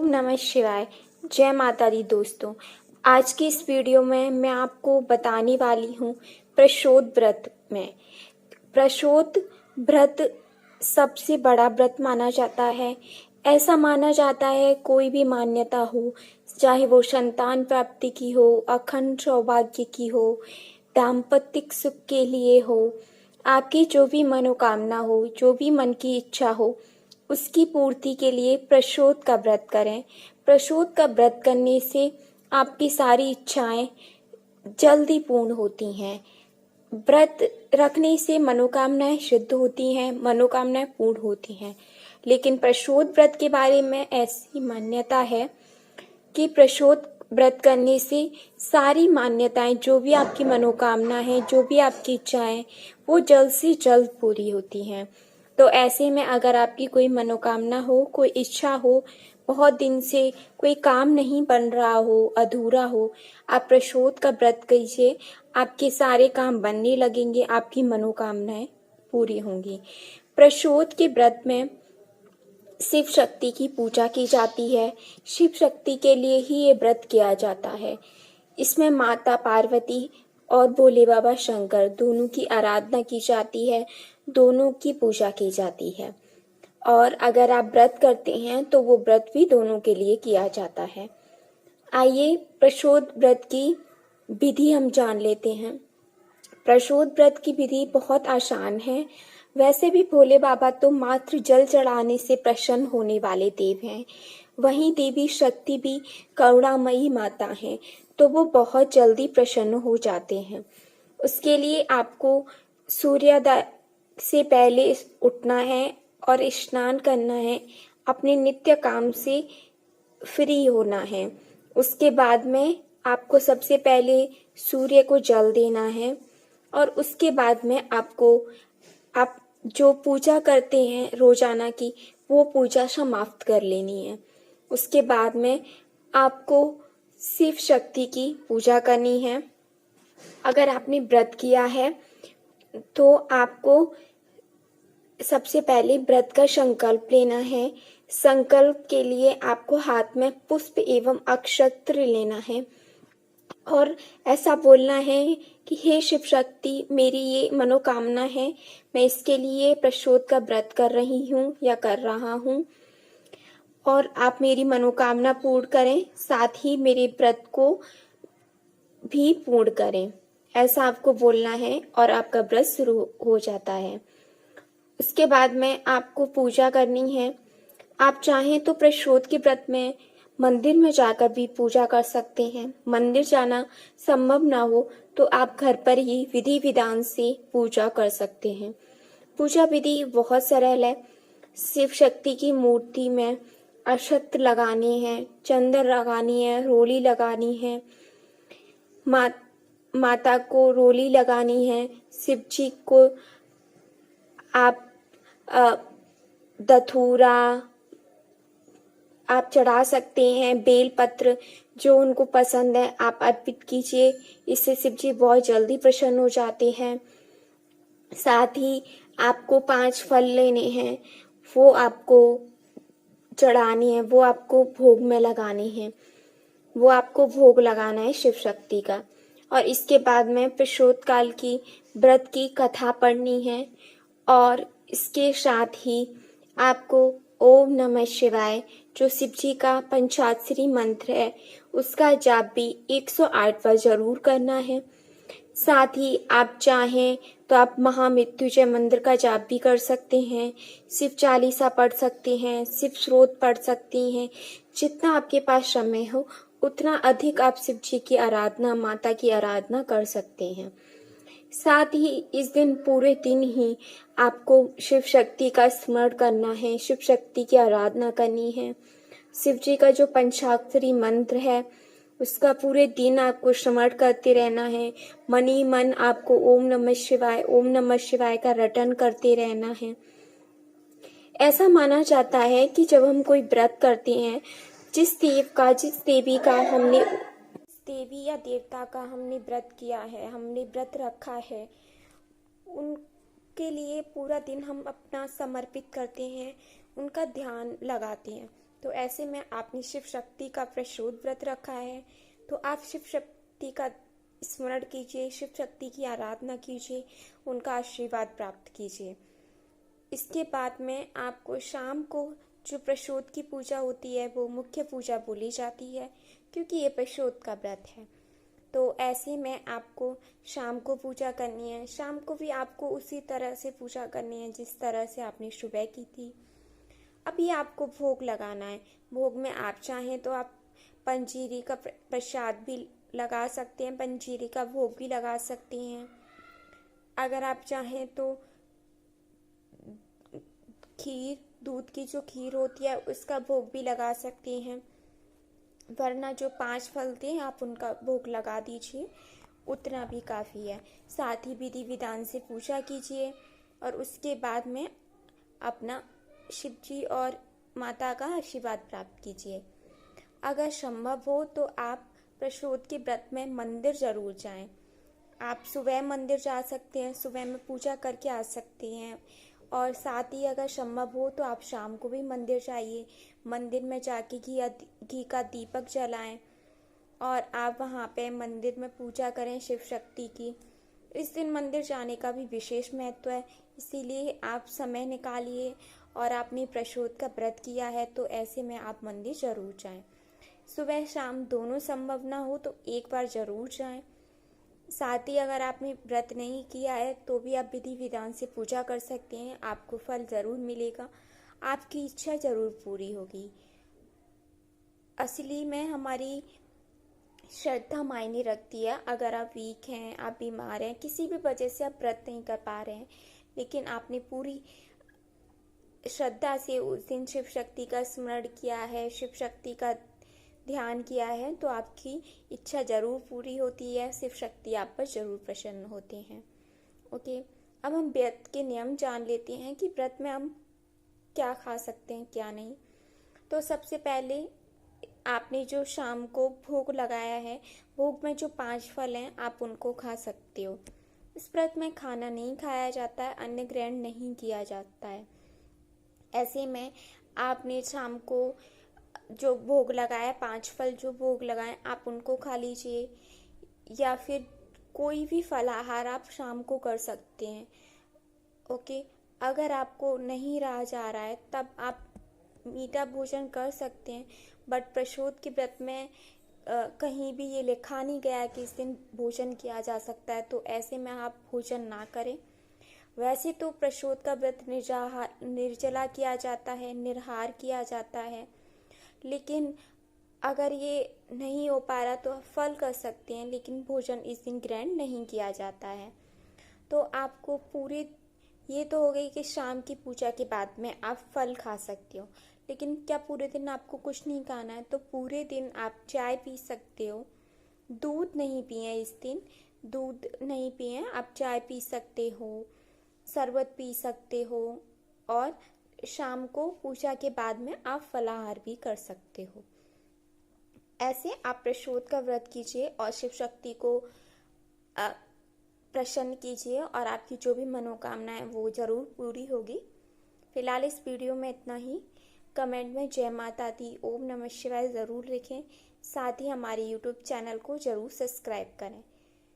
नमः शिवाय। जय माता दी दोस्तों। आज की इस वीडियो में मैं आपको बताने वाली हूँ प्रशोद व्रत में। प्रशोद व्रत सबसे बड़ा व्रत माना जाता है। ऐसा माना जाता है कोई भी मान्यता हो, चाहे वो संतान प्राप्ति की हो, अखंड सौभाग्य की हो, दाम्पत्य सुख के लिए हो, आपकी जो भी मनोकामना हो, जो भी मन की इच्छा हो, उसकी पूर्ति के लिए प्रशोद का व्रत करें। प्रशोद का व्रत करने से आपकी सारी इच्छाएं जल्दी पूर्ण होती हैं। व्रत रखने से मनोकामनाएं सिद्ध होती हैं, मनोकामनाएं पूर्ण होती हैं। लेकिन प्रशोद व्रत के बारे में ऐसी मान्यता है कि प्रशोद व्रत करने से सारी मान्यताएं, जो भी आपकी मनोकामना है, जो भी आपकी इच्छाएं, वो जल्द से जल्द पूरी होती हैं। तो ऐसे में अगर आपकी कोई मनोकामना हो, कोई इच्छा हो, बहुत दिन से कोई काम नहीं बन रहा हो, अधूरा हो, आप प्रशोद का व्रत कीजिए। आपके सारे काम बनने लगेंगे, आपकी मनोकामनाएं पूरी होंगी। प्रशोद के व्रत में शिव शक्ति की पूजा की जाती है। शिव शक्ति के लिए ही ये व्रत किया जाता है। इसमें माता पार्वती और भोले बाबा शंकर दोनों की आराधना की जाती है, दोनों की पूजा की जाती है। और अगर आप व्रत करते हैं तो वो व्रत भी दोनों के लिए किया जाता है। आइए प्रशोद व्रत की विधि हम जान लेते हैं। प्रशोद व्रत की विधि बहुत आसान है। वैसे भी भोले बाबा तो मात्र जल चढ़ाने से प्रसन्न होने वाले देव हैं। वहीं देवी शक्ति भी करुणामयी माता हैं, तो वो बहुत जल्दी प्रसन्न हो जाते हैं। उसके लिए आपको सूर्योदय से पहले उठना है और स्नान करना है, अपने नित्य काम से फ्री होना है। उसके बाद में आपको सबसे पहले सूर्य को जल देना है और उसके बाद में आप जो पूजा करते हैं रोजाना की, वो पूजा समाप्त कर लेनी है। उसके बाद में आपको शिव शक्ति की पूजा करनी है। अगर आपने व्रत किया है तो आपको सबसे पहले व्रत का संकल्प लेना है। संकल्प के लिए आपको हाथ में पुष्प एवं अक्षत्र लेना है और ऐसा बोलना है कि हे शिव शक्ति, मेरी ये मनोकामना है, मैं इसके लिए प्रशोद का व्रत कर रही हूँ या कर रहा हूँ और आप मेरी मनोकामना पूर्ण करें, साथ ही मेरे व्रत को भी पूर्ण करें। ऐसा आपको बोलना है और आपका व्रत शुरू हो जाता है। उसके बाद में आपको पूजा करनी है। आप चाहें तो प्रशोद के व्रत में मंदिर में जाकर भी पूजा कर सकते हैं। मंदिर जाना संभव ना हो तो आप घर पर ही विधि विधान से पूजा कर सकते हैं। पूजा विधि बहुत सरल है। शिव शक्ति की मूर्ति में अक्षत लगाने हैं, चंदन लगानी है, रोली लगानी है, माता को रोली लगानी है। शिव जी को आप धतूरा आप चढ़ा सकते हैं, बेलपत्र जो उनको पसंद है आप अर्पित कीजिए। इससे शिव जी बहुत जल्दी प्रसन्न हो जाते हैं। साथ ही आपको 5 फल लेने हैं, वो आपको चढ़ाने हैं, वो आपको भोग में लगाने हैं, वो आपको भोग लगाना है शिव शक्ति का। और इसके बाद में प्रशोद काल की व्रत की कथा पढ़नी है और इसके साथ ही आपको ओम नमः शिवाय जो शिव जी का पंचाक्षरी मंत्र है उसका जाप भी 108 बार जरूर करना है। साथ ही आप चाहें तो आप महामृत्युंजय मंत्र का जाप भी कर सकते हैं, शिव चालीसा पढ़ सकते हैं, शिव स्रोत पढ़ सकती हैं। जितना आपके पास समय हो उतना अधिक आप शिव जी की आराधना, माता की आराधना कर सकते हैं। साथ ही इस दिन पूरे दिन ही आपको शिव शक्ति का स्मरण करना है, शिव शक्ति की आराधना करनी है। शिव जी का जो पंचाक्षरी मंत्र है उसका पूरे दिन आपको स्मरण करते रहना है। मन ही मन आपको ओम नमः शिवाय का रटन करते रहना है। ऐसा माना जाता है कि जब हम कोई व्रत करते हैं, जिस देवी या देवता का हमने व्रत किया है, हमने व्रत रखा है, उनके लिए पूरा दिन हम अपना समर्पित करते हैं, उनका ध्यान लगाते हैं। तो ऐसे में आपने शिव शक्ति का प्रशोध व्रत रखा है, तो आप शिव शक्ति का स्मरण कीजिए, शिव शक्ति की आराधना कीजिए, उनका आशीर्वाद प्राप्त कीजिए। इसके बाद में आपको शाम को जो प्रशोध की पूजा होती है वो मुख्य पूजा बोली जाती है, क्योंकि ये प्रशोध का व्रत है। तो ऐसे में आपको शाम को पूजा करनी है। शाम को भी आपको उसी तरह से पूजा करनी है जिस तरह से आपने सुबह की थी। अभी आपको भोग लगाना है। भोग में आप चाहें तो आप पंजीरी का प्रसाद भी लगा सकते हैं, पंजीरी का भोग भी लगा सकते हैं। अगर आप चाहें तो खीर, दूध की जो खीर होती है उसका भोग भी लगा सकते हैं, वरना जो 5 फल थे आप उनका भोग लगा दीजिए, उतना भी काफ़ी है। साथ ही विधि विधान से पूजा कीजिए और उसके बाद में अपना शिव जी और माता का आशीर्वाद प्राप्त कीजिए। अगर संभव हो तो आप प्रशोध के व्रत में मंदिर जरूर जाएं। आप सुबह मंदिर जा सकते हैं, सुबह में पूजा करके आ सकते हैं, और साथ ही अगर संभव हो तो आप शाम को भी मंदिर जाइए। मंदिर में जाके घी का दीपक जलाएं और आप वहाँ पे मंदिर में पूजा करें शिव शक्ति की। इस दिन मंदिर जाने का भी विशेष महत्व है, इसीलिए आप समय निकालिए। और आपने प्रशोध का व्रत किया है तो ऐसे में आप मंदिर जरूर जाएं। सुबह शाम दोनों संभव ना हो तो एक बार जरूर जाएं। साथ ही अगर आपने व्रत नहीं किया है तो भी आप विधि विधान से पूजा कर सकते हैं, आपको फल जरूर मिलेगा, आपकी इच्छा जरूर पूरी होगी। असली में हमारी श्रद्धा मायने रखती है। अगर आप वीक हैं, आप बीमार हैं, किसी भी वजह से आप व्रत नहीं कर पा रहे हैं, लेकिन आपने पूरी श्रद्धा से उस दिन शिव शक्ति का स्मरण किया है, शिव शक्ति का ध्यान किया है, तो आपकी इच्छा जरूर पूरी होती है, शिव शक्ति आप पर जरूर प्रसन्न होते हैं। ओके, अब हम व्रत के नियम जान लेते हैं कि व्रत में हम क्या खा सकते हैं क्या नहीं। तो सबसे पहले आपने जो शाम को भोग लगाया है, भोग में जो 5 फल हैं आप उनको खा सकते हो। इस व्रत में खाना नहीं खाया जाता है, अन्न ग्रहण नहीं किया जाता है। ऐसे में आपने शाम को जो भोग लगाया, 5 फल जो भोग लगाए आप उनको खा लीजिए, या फिर कोई भी फलाहार आप शाम को कर सकते हैं। ओके, अगर आपको नहीं रहा जा रहा है तब आप मीठा भोजन कर सकते हैं, बट प्रशोध के व्रत में कहीं भी ये लिखा नहीं गया कि इस दिन भोजन किया जा सकता है, तो ऐसे में आप भोजन ना करें। वैसे तो प्रशोध का व्रत निर्जला किया जाता है, निराहार किया जाता है, लेकिन अगर ये नहीं हो पा रहा तो आप फल कर सकते हैं, लेकिन भोजन इस दिन ग्रहण नहीं किया जाता है। तो आपको पूरे, ये तो हो गई कि शाम की पूजा के बाद में आप फल खा सकते हो, लेकिन क्या पूरे दिन आपको कुछ नहीं खाना है? तो पूरे दिन आप चाय पी सकते हो, दूध नहीं पिए इस दिन, दूध नहीं पिए, आप चाय पी सकते हो, शरबत पी सकते हो, और शाम को पूजा के बाद में आप फलाहार भी कर सकते हो। ऐसे आप प्रशोध का व्रत कीजिए और शिव शक्ति को प्रसन्न कीजिए, और आपकी जो भी मनोकामना है वो जरूर पूरी होगी। फिलहाल इस वीडियो में इतना ही। कमेंट में जय माता दी, ओम नमः शिवाय जरूर लिखें। साथ ही हमारे यूट्यूब चैनल को जरूर सब्सक्राइब करें।